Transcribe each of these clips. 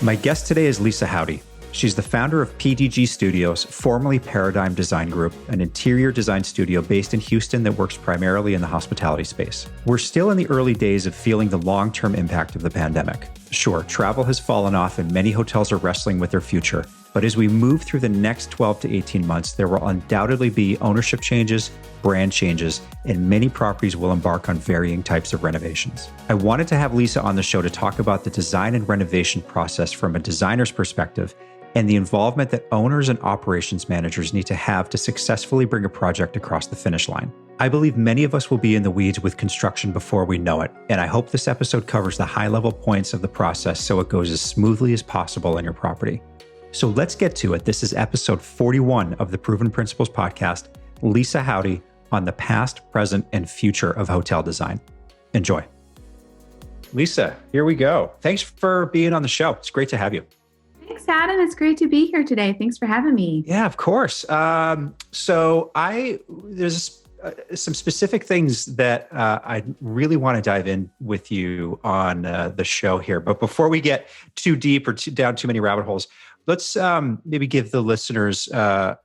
My guest today is Lisa Haude. She's the founder of PDG Studios, formerly Paradigm Design Group, an interior design studio based in Houston that works primarily in the hospitality space. We're still in the early days of feeling the long-term impact of the pandemic. Sure, travel has fallen off and many hotels are wrestling with their future. But as we move through the next 12 to 18 months, there will undoubtedly be ownership changes, brand changes, and many properties will embark on varying types of renovations. I wanted to have Lisa on the show to talk about the design and renovation process from a designer's perspective and the involvement that owners and operations managers need to have to successfully bring a project across the finish line. I believe many of us will be in the weeds with construction before we know it, and I hope this episode covers the high-level points of the process so it goes as smoothly as possible in your property. So let's get to it. This is episode 41 of the Proven Principles podcast, Lisa Haude on the past, present, and future of hotel design. Enjoy. Lisa, here we go. Thanks for being on the show. It's great to have you. Thanks, Adam. It's great to be here today. Thanks for having me. Yeah, of course. There's some specific things that I really want to dive in with you on the show here. But before we get too deep or down too many rabbit holes, let's maybe give the listeners a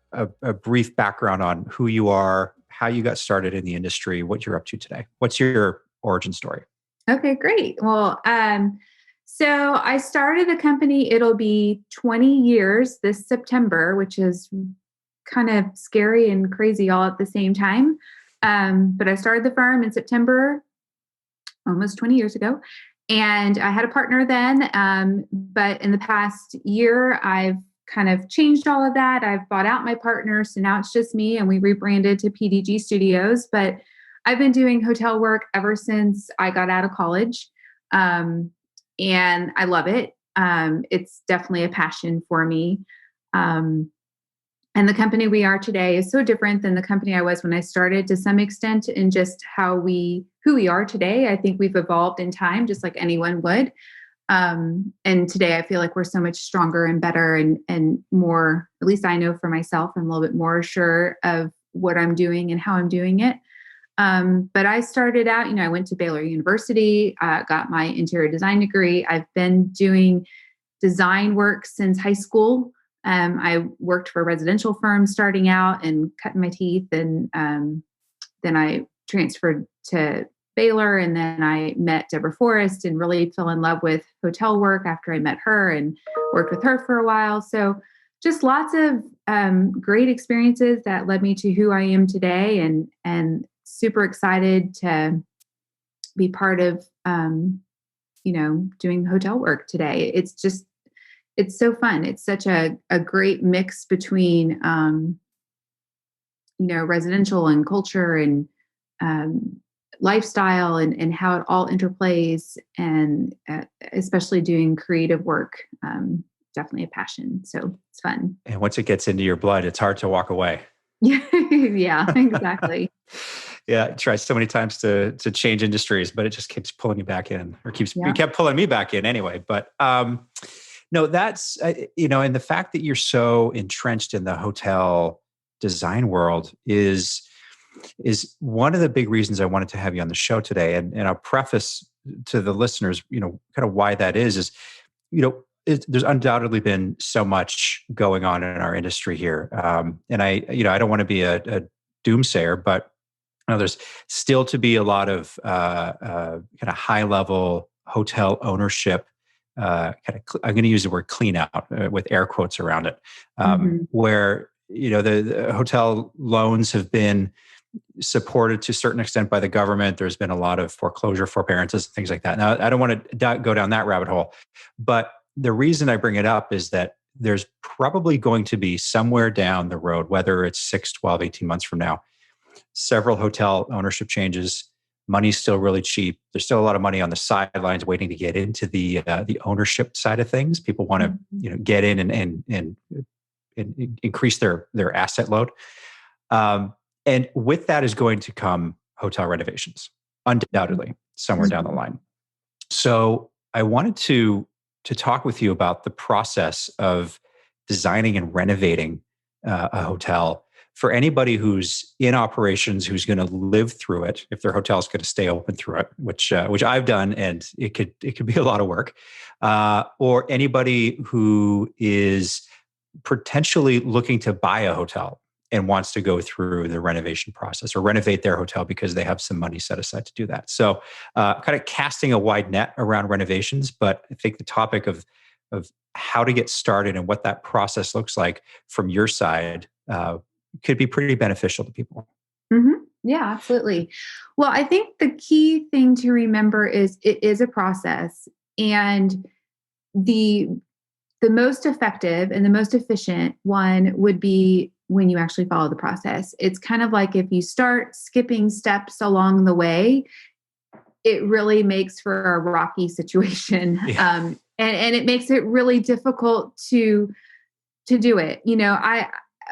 brief background on who you are, how you got started in the industry, what you're up to today. What's your origin story? Okay, great. Well, so I started the company, it'll be 20 years this September, which is kind of scary and crazy all at the same time. But I started the firm in September, almost 20 years ago. And I had a partner then. But in the past year, I've kind of changed all of that. I've bought out my partner. So now it's just me and we rebranded to PDG Studios. But I've been doing hotel work ever since I got out of college. And I love it. It's definitely a passion for me. And the company we are today is so different than the company I was when I started to some extent in just who we are today. I think we've evolved in time, just like anyone would. And today I feel like we're so much stronger and better and more, at least I know for myself, I'm a little bit more sure of what I'm doing and how I'm doing it. But I started out, I went to Baylor University, got my interior design degree. I've been doing design work since high school. I worked for a residential firm starting out and cutting my teeth. And then I transferred to Baylor, and then I met Deborah Forrest and really fell in love with hotel work after I met her and worked with her for a while. So just lots of great experiences that led me to who I am today, and super excited to be part of, doing hotel work today. It's so fun. It's such a great mix between, residential and culture and lifestyle and how it all interplays, and especially doing creative work, definitely a passion. So it's fun. And once it gets into your blood, it's hard to walk away. Yeah, exactly. Yeah, I tried so many times to change industries, but it just keeps pulling you back in, or It kept pulling me back in anyway. But no, that's, and the fact that you're so entrenched in the hotel design world is one of the big reasons I wanted to have you on the show today. And I'll preface to the listeners, kind of why that is, there's undoubtedly been so much going on in our industry here. And I don't want to be a doomsayer, but there's still to be a lot of kind of high level hotel ownership. I'm going to use the word clean out with air quotes around it, where, the hotel loans have been supported to a certain extent by the government. There's been a lot of foreclosure, forbearances, and things like that. Now, I don't want to go down that rabbit hole, but the reason I bring it up is that there's probably going to be somewhere down the road, whether it's 6, 12, 18 months from now, several hotel ownership changes. Money's still really cheap. There's still a lot of money on the sidelines waiting to get into the ownership side of things. People want to, get in and increase their asset load. And with that is going to come hotel renovations, undoubtedly, somewhere down the line. So I wanted to talk with you about the process of designing and renovating a hotel for anybody who's in operations, who's going to live through it, if their hotel is going to stay open through it, which I've done, and it could be a lot of work, or anybody who is potentially looking to buy a hotel and wants to go through the renovation process or renovate their hotel because they have some money set aside to do that. So, kind of casting a wide net around renovations, but I think the topic of how to get started and what that process looks like from your side could be pretty beneficial to people. Mm-hmm. Yeah, absolutely. Well, I think the key thing to remember is it is a process, and the most effective and the most efficient one would be when you actually follow the process. It's kind of like if you start skipping steps along the way, it really makes for a rocky situation. Yeah. And it makes it really difficult to do it.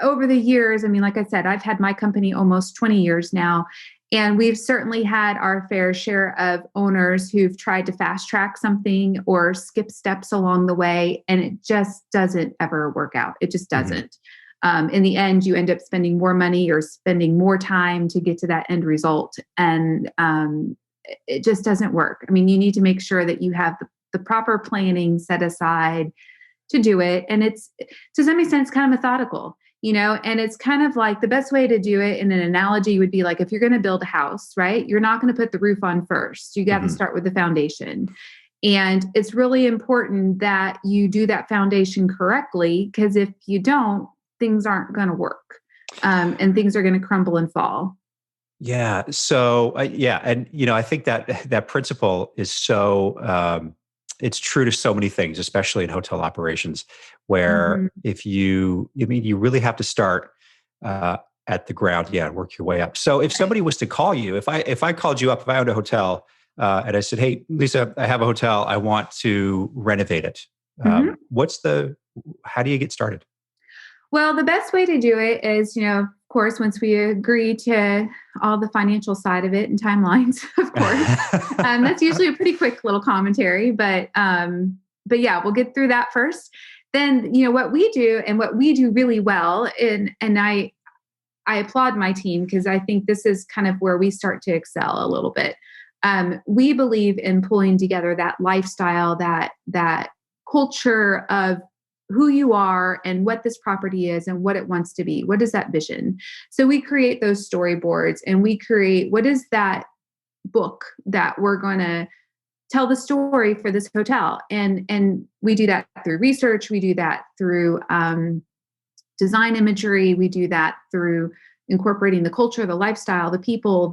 Over the years, I mean, like I said, I've had my company almost 20 years now, and we've certainly had our fair share of owners who've tried to fast track something or skip steps along the way, and it just doesn't ever work out. It just doesn't. In the end, you end up spending more money or spending more time to get to that end result, and it just doesn't work. I mean, you need to make sure that you have the proper planning set aside to do it, and it's, to some extent, kind of methodical. And it's kind of like the best way to do it in an analogy would be like if you're going to build a house, right? You're not going to put the roof on first. You got to start with the foundation. And it's really important that you do that foundation correctly, because if you don't, things aren't going to work, and things are going to crumble and fall. Yeah. So, and I think that principle is so. It's true to so many things, especially in hotel operations, where if you really have to start at the ground, and work your way up. So if somebody was to call you, if I called you up, if I owned a hotel, and I said, "Hey, Lisa, I have a hotel. I want to renovate it." How do you get started? Well, the best way to do it is, of course, once we agree to all the financial side of it and timelines, of course, that's usually a pretty quick little commentary, but yeah, we'll get through that first. Then, what we do and what we do really well, and I applaud my team, because I think this is kind of where we start to excel a little bit. We believe in pulling together that lifestyle, that culture of who you are and what this property is and what it wants to be. What is that vision? So we create those storyboards, and we create, what is that book that we're going to tell the story for this hotel? And we do that through research. We do that through design imagery. We do that through incorporating the culture, the lifestyle, the people,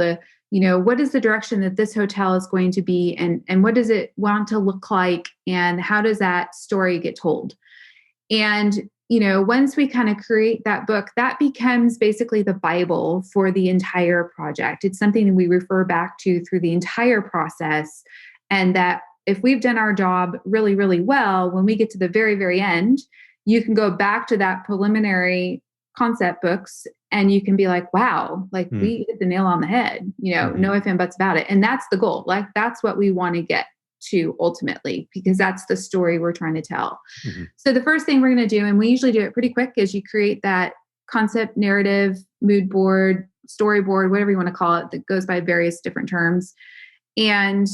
what is the direction that this hotel is going to be, and what does it want to look like, and how does that story get told? And, once we kind of create that book, that becomes basically the Bible for the entire project. It's something that we refer back to through the entire process. And that if we've done our job really, really well, when we get to the very, very end, you can go back to that preliminary concept books and you can be like, wow, like we hit the nail on the head, no ifs and buts about it. And that's the goal. Like, that's what we want to get to ultimately, because that's the story we're trying to tell. So the first thing we're going to do, and we usually do it pretty quick, is you create that concept, narrative, mood board, storyboard, whatever you want to call it, that goes by various different terms. And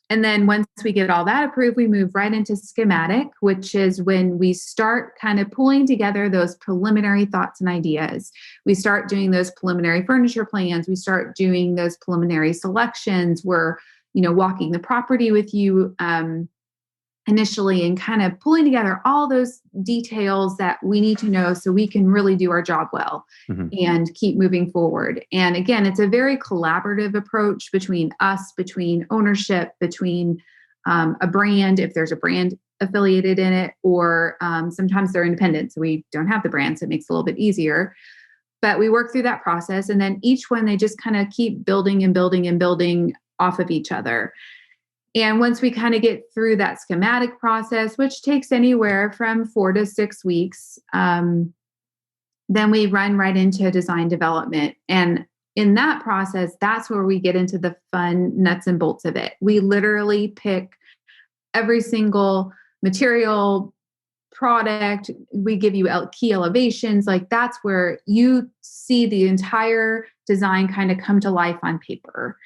then once we get all that approved, we move right into schematic, which is when we start kind of pulling together those preliminary thoughts and ideas. We start doing those preliminary furniture plans. We start doing those preliminary selections. We're walking the property with you initially, and kind of pulling together all those details that we need to know so we can really do our job well and keep moving forward. And again, it's a very collaborative approach between us, between ownership, between a brand, if there's a brand affiliated in it, or sometimes they're independent, so we don't have the brand, so it makes it a little bit easier. But we work through that process, and then each one, they just kind of keep building and building and building off of each other. And once we kind of get through that schematic process, which takes anywhere from 4 to 6 weeks, then we run right into design development. And in that process, that's where we get into the fun nuts and bolts of it. We literally pick every single material, product. We give you key elevations. Like that's where you see the entire design kind of come to life on paper.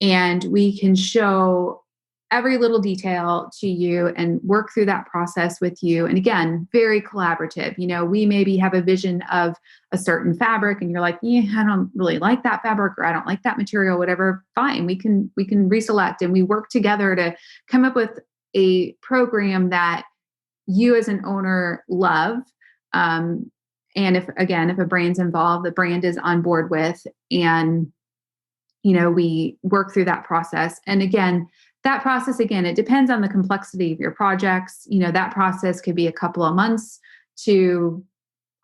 And we can show every little detail to you and work through that process with you. And again, very collaborative. We maybe have a vision of a certain fabric and you're like, yeah, I don't really like that fabric, or I don't like that material, whatever. Fine. We can reselect, and we work together to come up with a program that you as an owner love. And if a brand's involved, the brand is on board with, and, we work through that process. And again, that process, it depends on the complexity of your projects. That process could be a couple of months to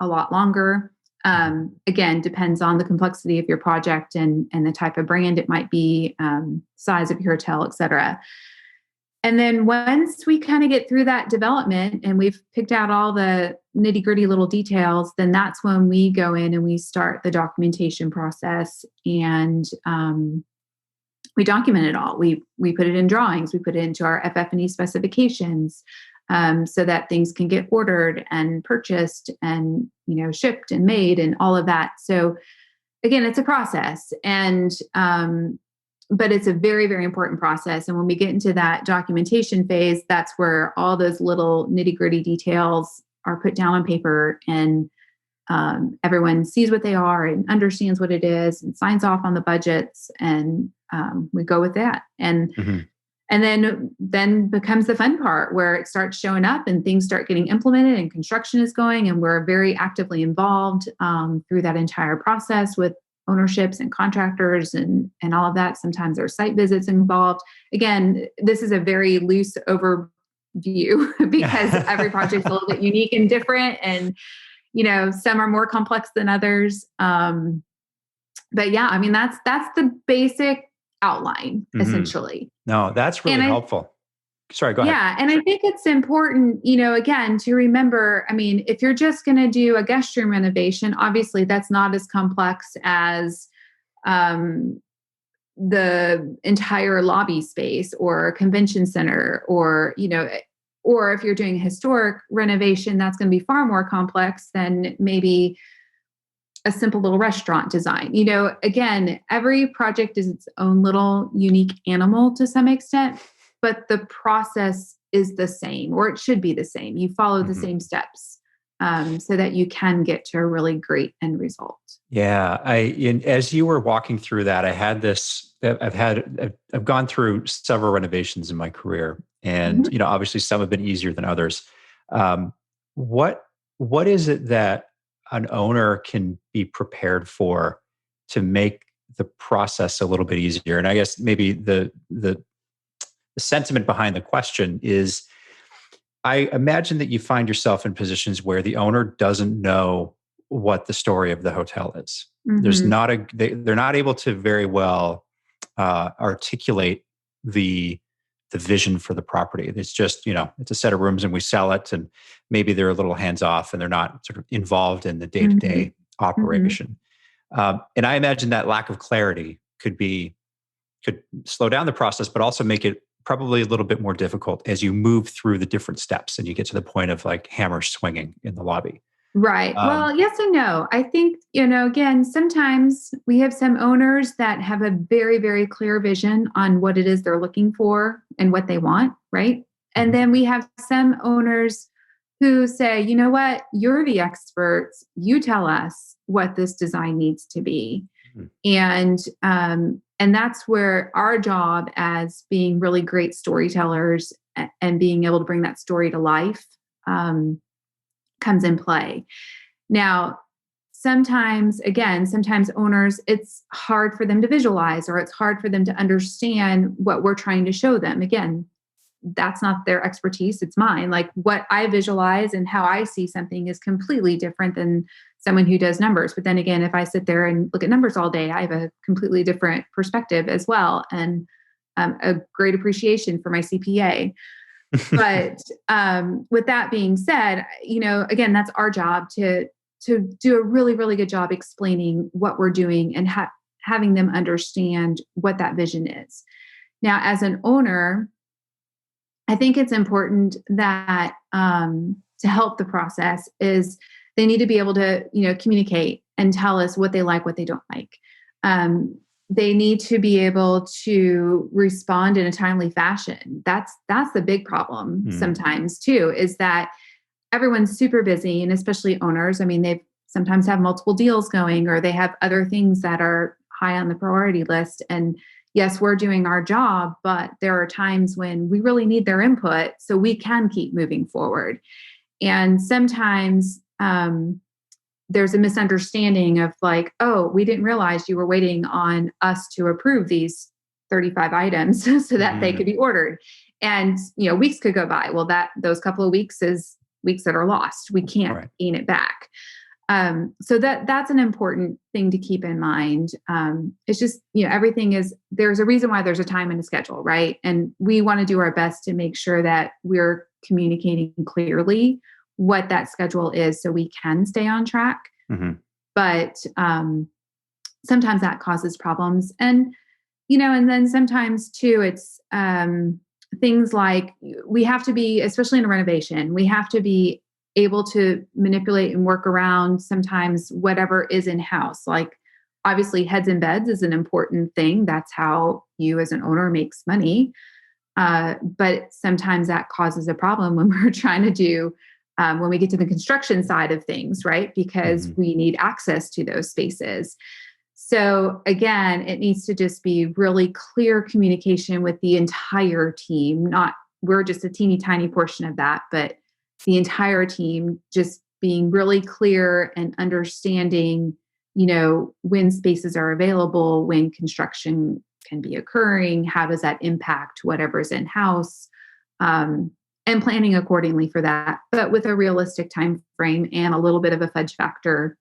a lot longer. Again, depends on the complexity of your project and the type of brand it might be, size of your hotel, et cetera. And then once we kind of get through that development and we've picked out all the nitty-gritty little details, then that's when we go in and we start the documentation process, and we document it all. We put it in drawings. We put it into our FF&E specifications, so that things can get ordered and purchased and, shipped and made and all of that. So again, it's a process, and but it's a very, very important process. And when we get into that documentation phase, that's where all those little nitty-gritty details are put down on paper, and everyone sees what they are and understands what it is and signs off on the budgets, and we go with that. And and then becomes the fun part where it starts showing up and things start getting implemented and construction is going, and we're very actively involved through that entire process with ownerships and contractors and all of that. Sometimes there are site visits involved. Again, this is a very loose overview because every project is a little bit unique and different, and some are more complex than others. But yeah, that's the basic outline essentially. No, that's really helpful. Sorry, go ahead. Yeah. And I think it's important, again, to remember, if you're just going to do a guest room renovation, obviously that's not as complex as the entire lobby space or convention center, or if you're doing a historic renovation, that's going to be far more complex than maybe a simple little restaurant design. Again, every project is its own little unique animal to some extent, but the process is the same, or it should be the same. You follow the same steps so that you can get to a really great end result. Yeah. As you were walking through that, I had this, I've gone through several renovations in my career, and, obviously some have been easier than others. What is it that an owner can be prepared for to make the process a little bit easier? And I guess maybe the sentiment behind the question is, I imagine that you find yourself in positions where the owner doesn't know what the story of the hotel is. There's they're not able to very well articulate the vision for the property. It's just, it's a set of rooms and we sell it, and maybe they're a little hands off and they're not sort of involved in the day-to-day operation. And I imagine that lack of clarity could slow down the process, but also make it probably a little bit more difficult as you move through the different steps and you get to the point of like hammer swinging in the lobby. Right. Well, yes and no. I think, again, sometimes we have some owners that have a very, very clear vision on what it is they're looking for and what they want. Right. And then we have some owners who say, you know what, you're the experts. You tell us what this design needs to be. And that's where our job as being really great storytellers and being able to bring that story to life comes in play. Now, sometimes owners, it's hard for them to visualize, or it's hard for them to understand what we're trying to show them. Again, that's not their expertise. It's mine. Like what I visualize and how I see something is completely different than someone who does numbers. But then again, if I sit there and look at numbers all day, I have a completely different perspective as well. And a great appreciation for my CPA. But with that being said, again, that's our job to do a really, really good job explaining what we're doing and having them understand what that vision is. Now, as an owner, I think it's important that to to help the process is they need to be able to, communicate and tell us what they like, what they don't like. They need to be able to respond in a timely fashion. That's the big problem sometimes too, is that everyone's super busy, and especially owners. I mean, they sometimes have multiple deals going, or they have other things that are high on the priority list. And yes, we're doing our job, but there are times when we really need their input so we can keep moving forward. And sometimes there's a misunderstanding of like, oh, we didn't realize you were waiting on us to approve these 35 items so that they could be ordered. And, weeks could go by. Well, those couple of weeks is weeks that are lost. We can't gain it back. So that's an important thing to keep in mind. It's just, there's a reason why there's a time and a schedule, right? And we want to do our best to make sure that we're communicating clearly what that schedule is so we can stay on track. But sometimes that causes problems. And, and then sometimes too, it's things like we have to be, especially in a renovation, we have to be able to manipulate and work around sometimes whatever is in-house. Like obviously heads and beds is an important thing. That's how you as an owner makes money. But sometimes that causes a problem when we're trying to do, when we get to the construction side of things, right? Because we need access to those spaces. So again, it needs to just be really clear communication with the entire team. We're just a teeny tiny portion of that, but the entire team just being really clear and understanding, when spaces are available, when construction can be occurring, how does that impact whatever's in-house, and planning accordingly for that, but with a realistic time frame and a little bit of a fudge factor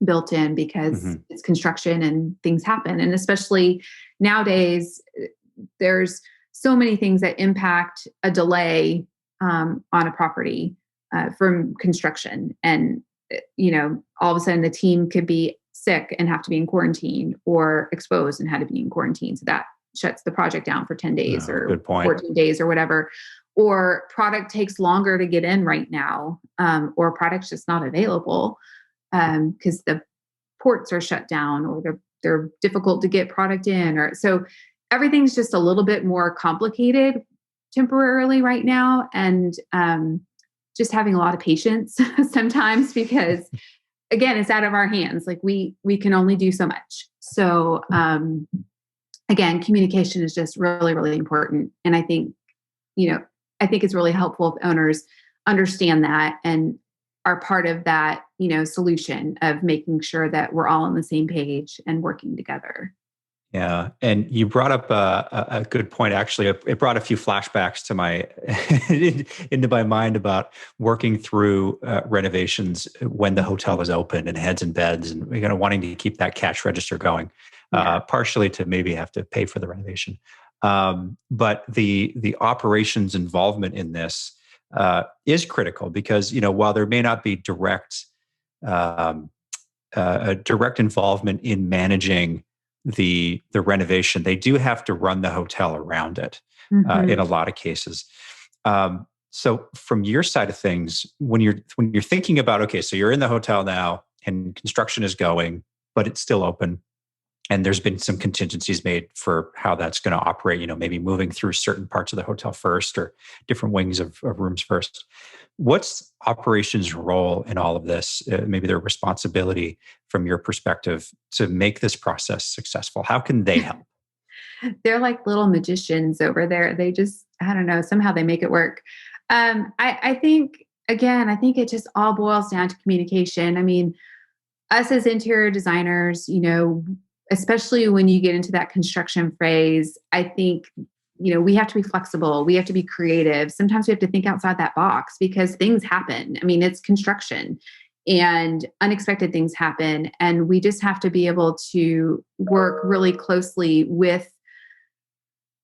built in, because it's construction and things happen. And especially nowadays, there's so many things that impact a delay on a property from construction. And, all of a sudden the team could be sick and have to be in quarantine, or exposed and had to be in quarantine. So that shuts the project down for 10 days or 14 days or whatever. Or product takes longer to get in right now, or product's just not available because the ports are shut down, or they're difficult to get product in. Or so everything's just a little bit more complicated temporarily right now. And just having a lot of patience sometimes, because again, it's out of our hands. Like we can only do so much. So again, communication is just really, really important. And I think it's really helpful if owners understand that and are part of that, solution of making sure that we're all on the same page and working together. Yeah. And you brought up a good point, actually. It brought a few flashbacks to into my mind about working through renovations when the hotel is open and heads and beds, and wanting to keep that cash register going, partially to maybe have to pay for the renovation. But the operations involvement in this is critical, because while there may not be direct involvement in managing the renovation, they do have to run the hotel around it in a lot of cases. So from your side of things, when you're thinking about, okay, so you're in the hotel now and construction is going, but it's still open, and there's been some contingencies made for how that's going to operate, maybe moving through certain parts of the hotel first, or different wings of rooms first. What's operations' role in all of this? Maybe their responsibility from your perspective to make this process successful. How can they help? They're like little magicians over there. They just, I don't know, somehow they make it work. I think it just all boils down to communication. I mean, us as interior designers, especially when you get into that construction phase, I think, we have to be flexible. We have to be creative. Sometimes we have to think outside that box, because things happen. I mean, it's construction and unexpected things happen. And we just have to be able to work really closely with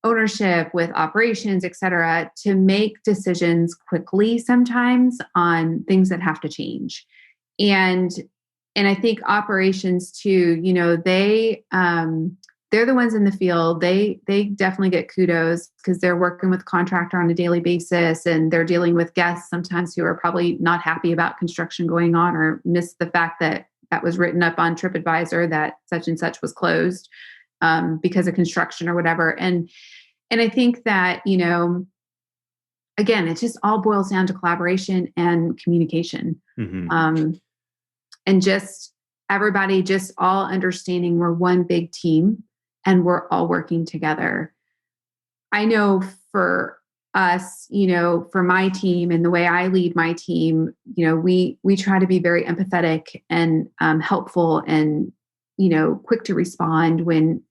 ownership, with operations, et cetera, to make decisions quickly sometimes on things that have to change. And I think operations too, they they're the ones in the field. They definitely get kudos because they're working with contractor on a daily basis, and they're dealing with guests sometimes who are probably not happy about construction going on or miss the fact that that was written up on TripAdvisor that such and such was closed because of construction or whatever. And I think that, again, it just all boils down to collaboration and communication. And just everybody just all understanding we're one big team and we're all working together. I know for us, for my team and the way I lead my team, we try to be very empathetic and helpful and, quick to respond when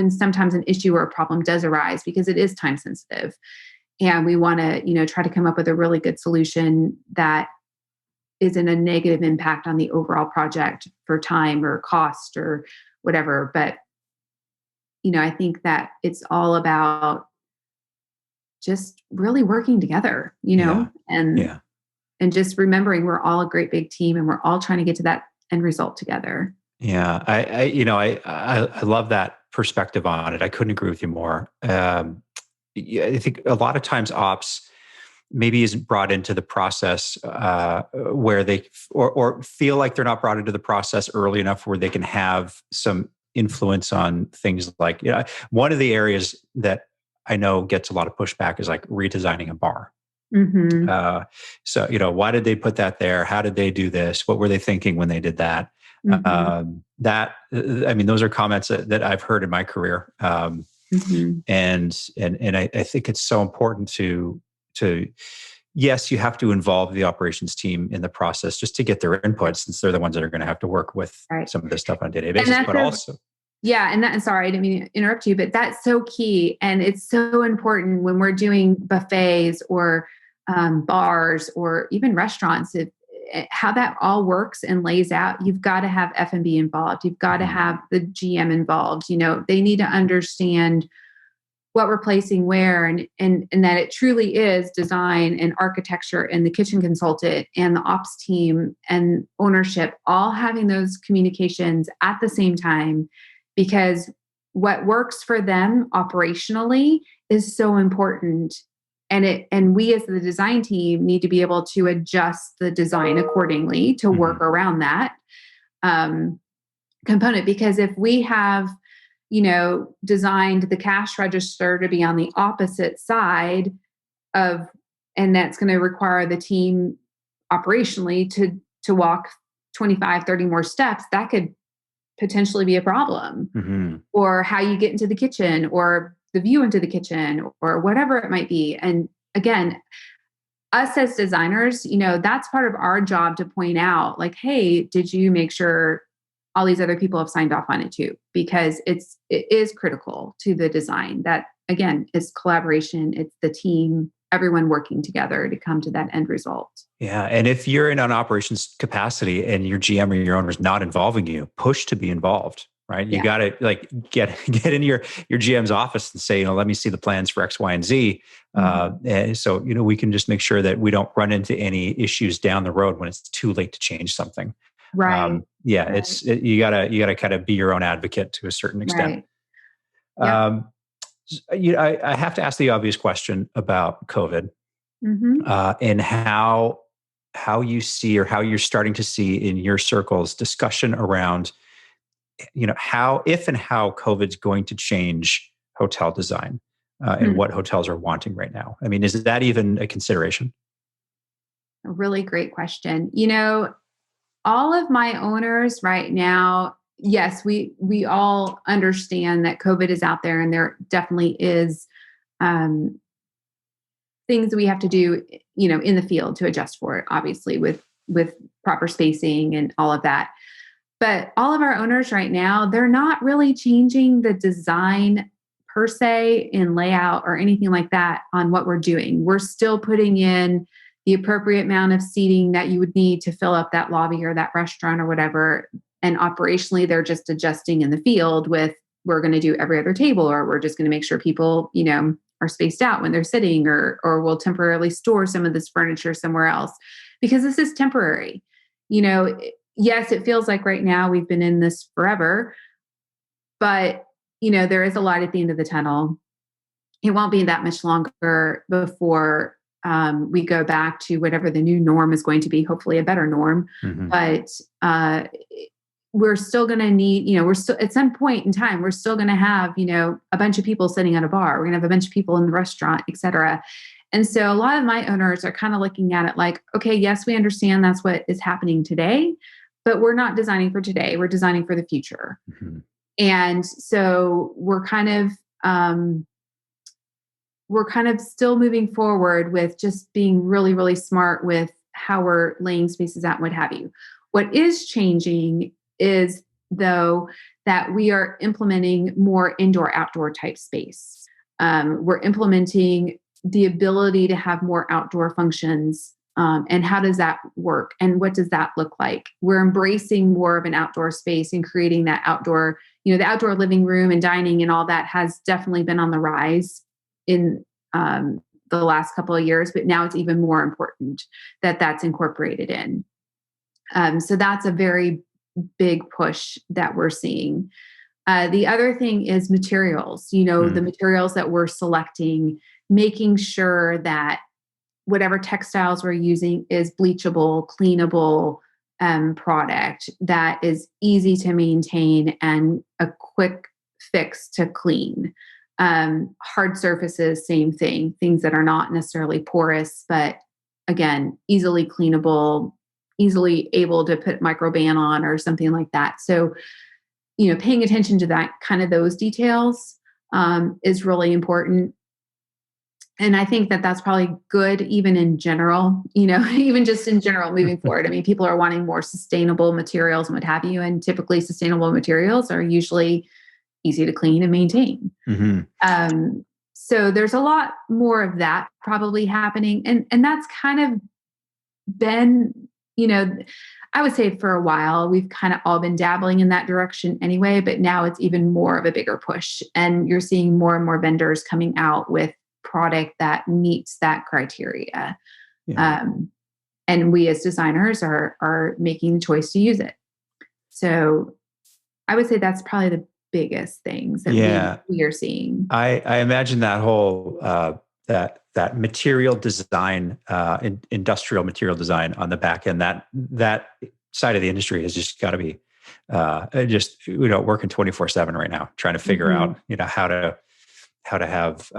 sometimes an issue or a problem does arise, because it is time sensitive. And we want to, try to come up with a really good solution that isn't a negative impact on the overall project for time or cost or whatever. But, I think that it's all about just really working together, and just remembering we're all a great big team and we're all trying to get to that end result together. Yeah. I love that perspective on it. I couldn't agree with you more. I think a lot of times ops maybe isn't brought into the process where they or feel like they're not brought into the process early enough where they can have some influence on things like, one of the areas that I know gets a lot of pushback is like redesigning a bar. So, why did they put that there? How did they do this? What were they thinking when they did that? Those are comments that I've heard in my career. And I think it's so important to yes, you have to involve the operations team in the process just to get their input, since they're the ones that are going to have to work with some of this stuff on a day-to-day basis. But also, sorry, I didn't mean to interrupt you, but that's so key, and it's so important when we're doing buffets or bars or even restaurants. How that all works and lays out, you've got to have F&B involved. You've got to have the GM involved. They need to understand what we're placing where, and that it truly is design and architecture and the kitchen consultant and the ops team and ownership all having those communications at the same time, because what works for them operationally is so important. And we as the design team need to be able to adjust the design accordingly to work around that component. Because if we have, designed the cash register to be on the opposite side of, and that's going to require the team operationally to walk 25, 30 more steps, that could potentially be a problem. Or how you get into the kitchen or the view into the kitchen or whatever it might be. And again, us as designers, that's part of our job to point out, like, hey, did you make sure all these other people have signed off on it too? Because it is critical to the design. That again is collaboration. It's the team, everyone working together to come to that end result. Yeah. And if you're in an operations capacity and your GM or your owner is not involving you, push to be involved, right? You got to like get in your GM's office and say, let me see the plans for X, Y, and Z. And so, we can just make sure that we don't run into any issues down the road when it's too late to change something. Right. Right. You gotta kind of be your own advocate to a certain extent. Right. I have to ask the obvious question about COVID and how you see, or how you're starting to see in your circles, discussion around, how COVID's going to change hotel design and what hotels are wanting right now. I mean, is that even a consideration? A really great question. All of my owners right now, yes, we all understand that COVID is out there, and there definitely is things that we have to do, in the field to adjust for it, obviously with proper spacing and all of that. But all of our owners right now, they're not really changing the design per se in layout or anything like that on what we're doing. We're still putting in the appropriate amount of seating that you would need to fill up that lobby or that restaurant or whatever. And operationally, they're just adjusting in the field with, we're going to do every other table, or we're just going to make sure people, are spaced out when they're sitting, or we'll temporarily store some of this furniture somewhere else, because this is temporary. Yes, it feels like right now we've been in this forever, But, there is a light at the end of the tunnel. It won't be that much longer before we go back to whatever the new norm is going to be, hopefully a better norm. Mm-hmm. But we're still going to need, we're still at some point in time, we're still going to have, a bunch of people sitting at a bar. We're going to have a bunch of people in the restaurant, et cetera. And so a lot of my owners are kind of looking at it like, okay, yes, we understand that's what is happening today, but we're not designing for today. We're designing for the future. Mm-hmm. And so we're kind of still moving forward with just being really, really smart with how we're laying spaces out and what have you. What is changing is, though, that we are implementing more indoor-outdoor type space. We're implementing the ability to have more outdoor functions. And how does that work? And what does that look like? We're embracing more of an outdoor space and creating that outdoor, the outdoor living room and dining and all that has definitely been on the rise in the last couple of years, but now it's even more important that that's incorporated in. So that's a very big push that we're seeing. The other thing is materials, the materials that we're selecting, making sure that whatever textiles we're using is bleachable, cleanable product that is easy to maintain and a quick fix to clean. Hard surfaces, same thing, things that are not necessarily porous, but again, easily cleanable, easily able to put microban on or something like that. So, paying attention to that kind of those details is really important. And I think that that's probably good even in general, even just in general moving forward. I mean, people are wanting more sustainable materials and what have you. And typically sustainable materials are usually easy to clean and maintain. Mm-hmm. So there's a lot more of that probably happening. And that's kind of been, I would say for a while, we've kind of all been dabbling in that direction anyway, but now it's even more of a bigger push. And you're seeing more and more vendors coming out with product that meets that criteria. Yeah. And we as designers are making the choice to use it. So I would say that's probably the biggest things that we are seeing. I imagine that whole that material design, industrial material design on the back end, that side of the industry has just got to be working 24/7 right now, trying to figure out how to have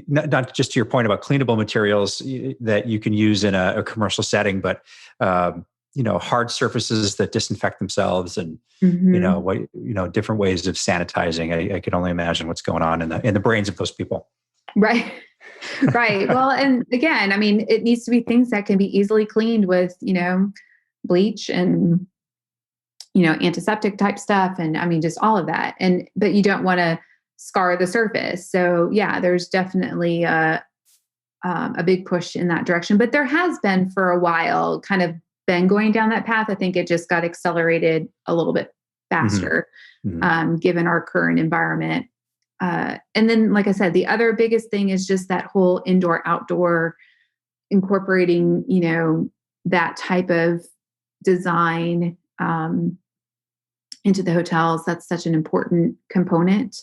not just to your point about cleanable materials that you can use in a commercial setting, but hard surfaces that disinfect themselves and different ways of sanitizing. I can only imagine what's going on in the brains of those people. Right. Right. Well, and again, I mean, it needs to be things that can be easily cleaned with, bleach and, antiseptic type stuff. And I mean, just all of that. But you don't want to scar the surface. So yeah, there's definitely a big push in that direction, but there has been for a while kind of been going down that path. I think it just got accelerated a little bit faster, given our current environment. And then, like I said, the other biggest thing is just that whole indoor outdoor incorporating, that type of design into the hotels. That's such an important component.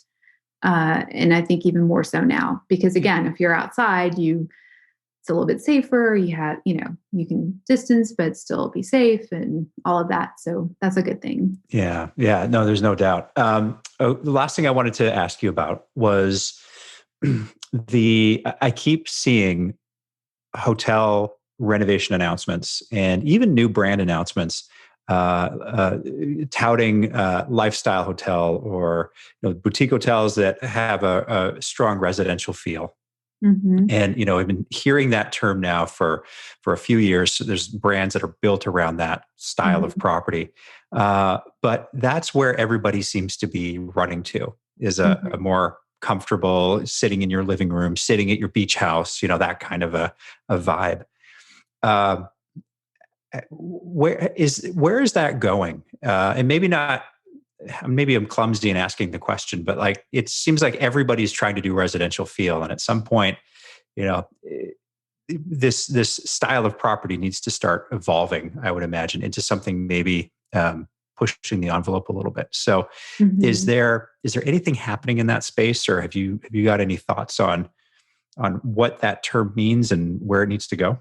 And I think even more so now, because again, if you're outside, it's a little bit safer. You have, you can distance, but still be safe and all of that. So that's a good thing. Yeah. Yeah. No, there's no doubt. The last thing I wanted to ask you about was I keep seeing hotel renovation announcements and even new brand announcements touting lifestyle hotel or boutique hotels that have a strong residential feel. Mm-hmm. And I've been hearing that term now for a few years. So there's brands that are built around that style of property, but that's where everybody seems to be running to is a more comfortable sitting in your living room, sitting at your beach house, that kind of a vibe. Where is that going? And maybe not. Maybe I'm clumsy in asking the question, but like it seems like everybody's trying to do residential feel, and at some point, this style of property needs to start evolving. I would imagine into something maybe pushing the envelope a little bit. So is Mhm. there anything happening in that space, or have you got any thoughts on what that term means and where it needs to go?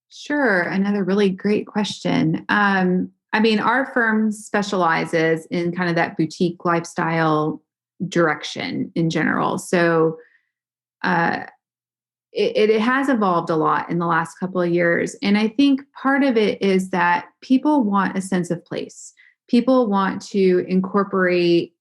Sure. Another really great question. I mean, our firm specializes in kind of that boutique lifestyle direction in general. So uh, it has evolved a lot in the last couple of years. And I think part of it is that people want a sense of place. People want to incorporate,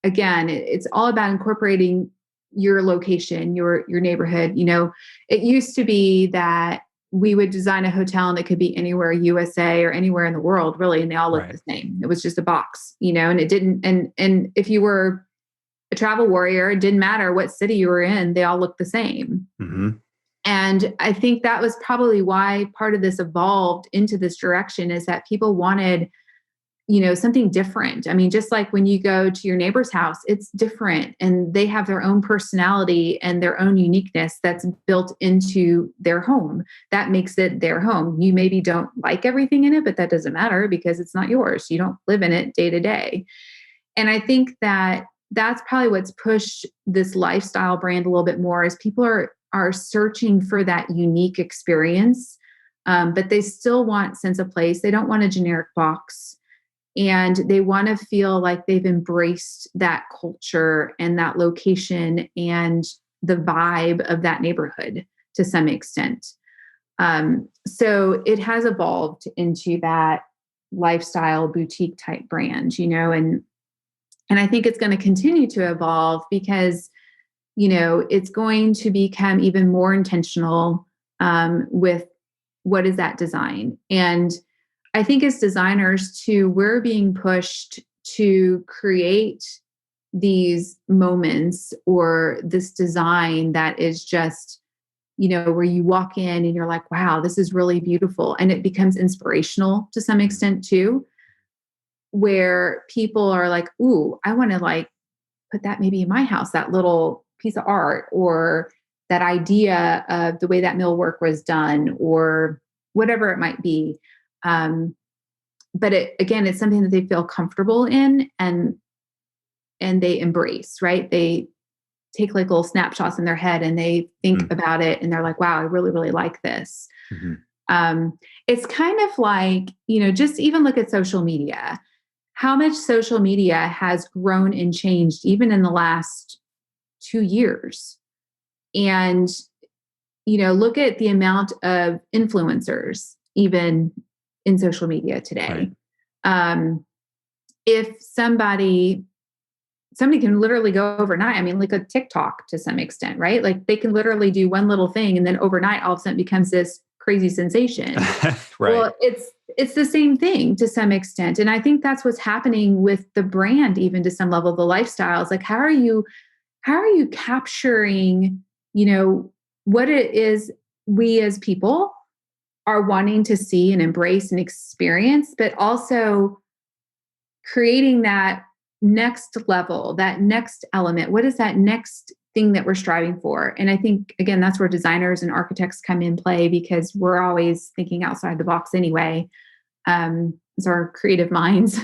again, it's all about incorporating your location, your neighborhood. It used to be that we would design a hotel and it could be anywhere USA or anywhere in the world, really, and they all looked Right. the same. It was just a box, and it didn't. And if you were a travel warrior, it didn't matter what city you were in; they all looked the same. Hmm. And I think that was probably why part of this evolved into this direction, is that people wanted something different. I mean, just like when you go to your neighbor's house, it's different and they have their own personality and their own uniqueness that's built into their home. That makes it their home. You maybe don't like everything in it, but that doesn't matter because it's not yours. You don't live in it day to day. And I think that that's probably what's pushed this lifestyle brand a little bit more, is people are searching for that unique experience. But they still want sense of place. They don't want a generic box, and they want to feel like they've embraced that culture and that location and the vibe of that neighborhood to some extent. So it has evolved into that lifestyle boutique type brand, and I think it's going to continue to evolve because it's going to become even more intentional with what is that design. And I think as designers too, we're being pushed to create these moments or this design that is just, where you walk in and you're like, wow, this is really beautiful. And it becomes inspirational to some extent too, where people are like, ooh, I want to like put that maybe in my house, that little piece of art, or that idea of the way that millwork was done, or whatever it might be. But it's something that they feel comfortable in, and they embrace, right? They take like little snapshots in their head and they think Mm. about it and they're like, wow, I really, really like this. Hmm. It's kind of like, just even look at social media, how much social media has grown and changed even in the last 2 years. And, look at the amount of influencers, even in social media Right. today. If somebody can literally go overnight. I mean, like a TikTok to some extent, right? Like they can literally do one little thing and then overnight all of a sudden becomes this crazy sensation. Right. Well, it's the same thing to some extent. And I think that's what's happening with the brand, even to some level, the lifestyles. Like how are you capturing, what it is we as people are wanting to see and embrace and experience, but also creating that next level, that next element. What is that next thing that we're striving for? And I think, again, that's where designers and architects come in play, because we're always thinking outside the box anyway. It's our creative minds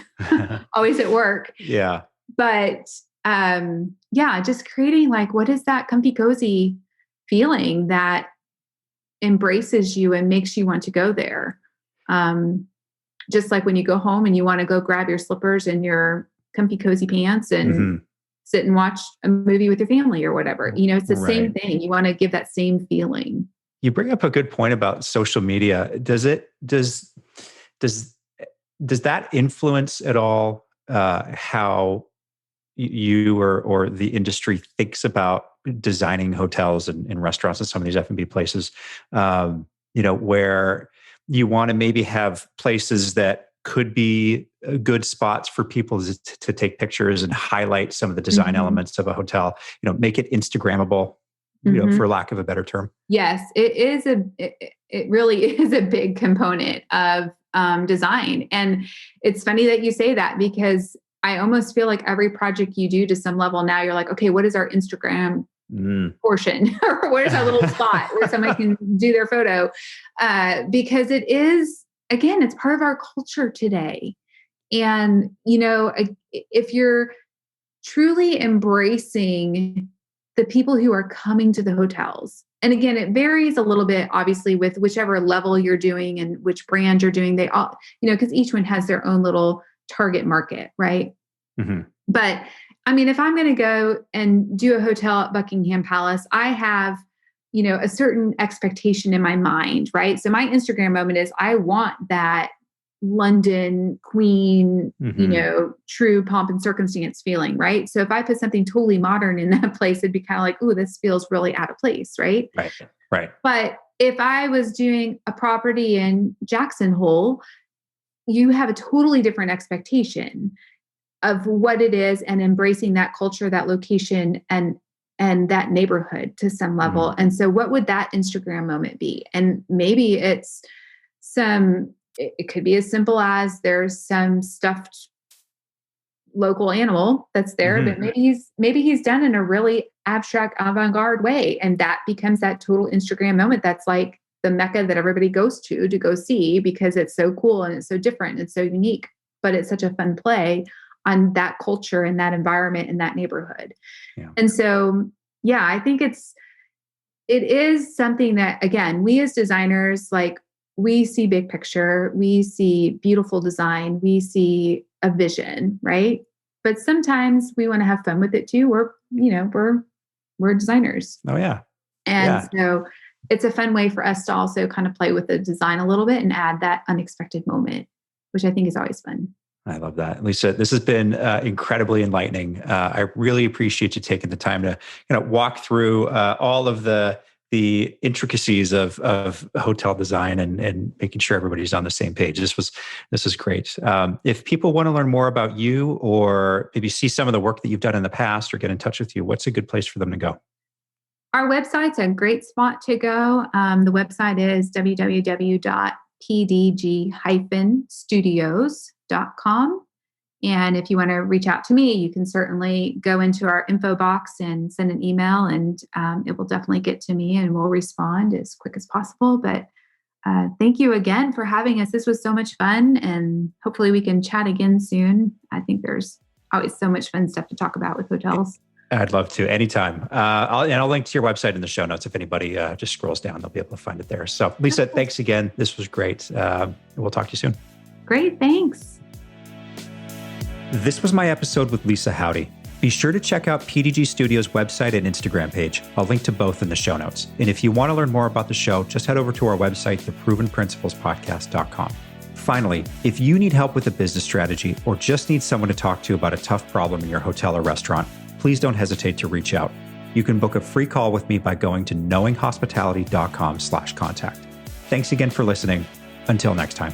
always at work. Yeah. But yeah, just creating like, what is that comfy, cozy feeling that embraces you and makes you want to go there? Just like when you go home and you want to go grab your slippers and your comfy, cozy pants and Hmm. sit and watch a movie with your family or whatever. It's the same Right. thing. You want to give that same feeling. You bring up a good point about social media. Does that influence at all how you or the industry thinks about designing hotels and restaurants and some of these F&B places? Where you want to maybe have places that could be good spots for people to take pictures and highlight some of the design Mm-hmm. elements of a hotel. Make it Instagrammable, Mm-hmm. for lack of a better term. Yes, it really is a big component of design. And it's funny that you say that, because I almost feel like every project you do to some level now, you're like, okay, what is our Instagram portion? Or where's our little spot where somebody can do their photo? Because it is, again, it's part of our culture today. And, if you're truly embracing the people who are coming to the hotels, and again, it varies a little bit, obviously, with whichever level you're doing and which brand you're doing, they all, because each one has their own little target market, right? Mm-hmm. But I mean, if I'm going to go and do a hotel at Buckingham Palace, I have, a certain expectation in my mind, right? So my Instagram moment is I want that London queen, true pomp and circumstance feeling, right? So if I put something totally modern in that place, it'd be kind of like, oh, this feels really out of place, right? Right. But if I was doing a property in Jackson Hole, you have a totally different expectation of what it is and embracing that culture, that location, and that neighborhood to some level. And so what would that Instagram moment be? And maybe it could be as simple as there's some stuffed local animal that's there, but maybe he's done in a really abstract avant-garde way. And that becomes that total Instagram moment. That's like the Mecca that everybody goes to go see because it's so cool and it's so different. It's so unique, but it's such a fun play on that culture and that environment and that neighborhood. Yeah. And so, yeah, I think it is something that, again, we as designers, like, we see big picture, we see beautiful design, we see a vision, right? But sometimes we want to have fun with it too. We're designers. Oh yeah. And so it's a fun way for us to also kind of play with the design a little bit and add that unexpected moment, which I think is always fun. I love that. Lisa, this has been incredibly enlightening. I really appreciate you taking the time to walk through all of the intricacies of hotel design and making sure everybody's on the same page. This is great. If people want to learn more about you or maybe see some of the work that you've done in the past or get in touch with you, what's a good place for them to go? Our website's a great spot to go. The website is www.pdg-studios.com. And if you want to reach out to me, you can certainly go into our info box and send an email, and it will definitely get to me and we'll respond as quick as possible. But thank you again for having us. This was so much fun, and hopefully we can chat again soon. I think there's always so much fun stuff to talk about with hotels. I'd love to anytime. I'll link to your website in the show notes. If anybody just scrolls down, they'll be able to find it there. So Lisa, thanks again. This was great. We'll talk to you soon. Great. Thanks. This was my episode with Lisa Haude. Be sure to check out PDG Studios' website and Instagram page. I'll link to both in the show notes. And if you want to learn more about the show, just head over to our website, theprovenprinciplespodcast.com. Finally, if you need help with a business strategy or just need someone to talk to about a tough problem in your hotel or restaurant, please don't hesitate to reach out. You can book a free call with me by going to knowinghospitality.com/contact. Thanks again for listening. Until next time.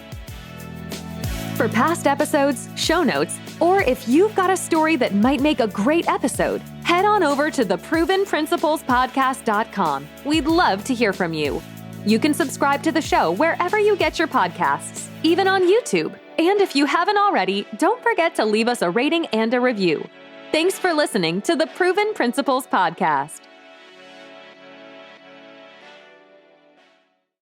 For past episodes, show notes, or if you've got a story that might make a great episode, head on over to theprovenprinciplespodcast.com. We'd love to hear from you. You can subscribe to the show wherever you get your podcasts, even on YouTube. And if you haven't already, don't forget to leave us a rating and a review. Thanks for listening to the Proven Principles Podcast.